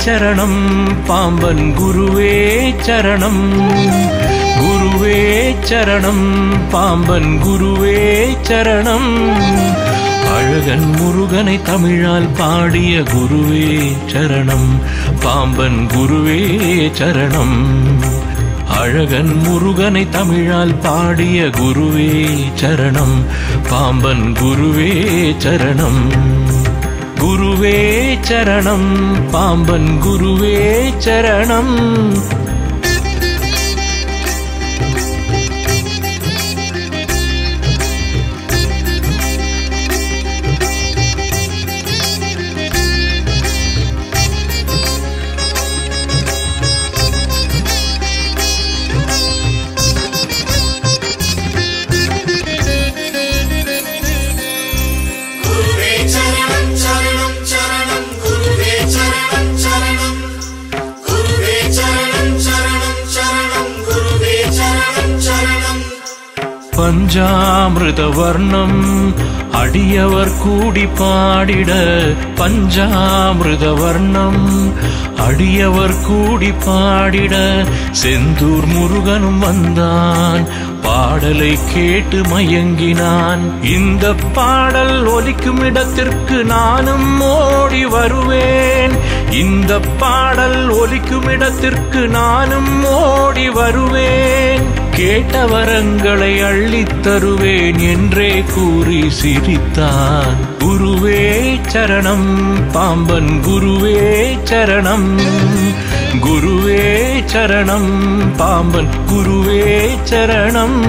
சரணம் பாம்பன் குருவே சரணம் குருவே சரணம் பாம்பன் குருவே சரணம் அழகன் முருகனை தமிழால் பாடிய குருவே சரணம் பாம்பன் குருவே சரணம் அழகன் முருகனை தமிழால் பாடிய குருவே சரணம் பாம்பன் குருவே சரணம் குருவே சரணம் பாம்பன் குருவே சரணம் பஞ்சாமிருத வர்ணம் அடியவர் கூடி பாடிட பஞ்சாமிருத வர்ணம் அடியவர் கூடி பாடிட செந்தூர் முருகனும் வந்தான் பாடலை கேட்டு மயங்கினான் இந்த பாடல் ஒலிக்கும் இடத்திற்கு நானும் ஓடி வருவேன் இந்த பாடல் ஒலிக்கும் இடத்திற்கு நானும் ஓடி வருவேன் கேட்ட வரங்களை அள்ளித் தருவேன் என்றே கூறி சிரித்தான் குருவே சரணம் பாம்பன் குருவே சரணம் குருவே சரணம் பாம்பன் குருவே சரணம்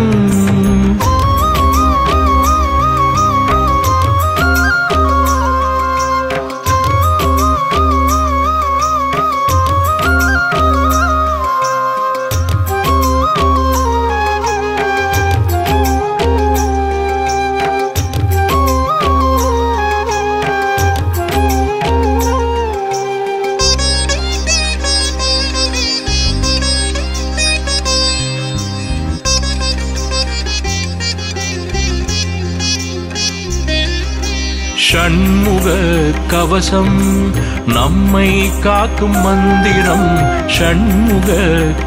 ஷண்முக கவசம் நம்மை காக்கும் மந்திரம் ஷண்முக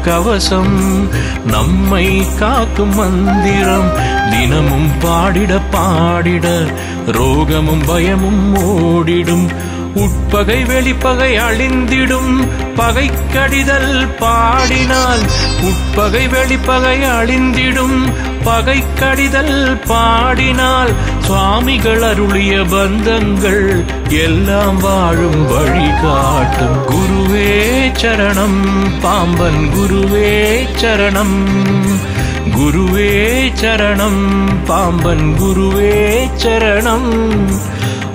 கவசம் நம்மை காக்கும் மந்திரம் தினமும் பாடிட பாடிட ரோகமும் பயமும் ஓடிடும் உட்பகை வெளிப்பகை அழிந்திடும் பகை கடிதல் பாடினால் உட்பகை வெளிப்பகை அழிந்திடும் பகை கடிதல் பாடினால் சுவாமிகள் அருளிய பந்தங்கள் எல்லாம் வாழும் வழிகாட்டும் குருவே சரணம் பாம்பன் குருவே சரணம் குருவே சரணம் பாம்பன் குருவே சரணம்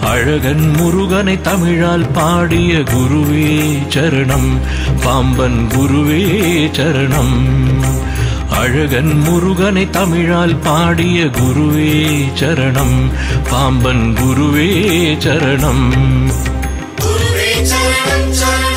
அழகன் முருகனை தமிழால் பாடிய குருவே சரணம் பாம்பன் குருவே சரணம் அழகன் முருகனை தமிழால் பாடிய குருவே சரணம் பாம்பன் குருவே சரணம் குருவே சரணம் சரணம்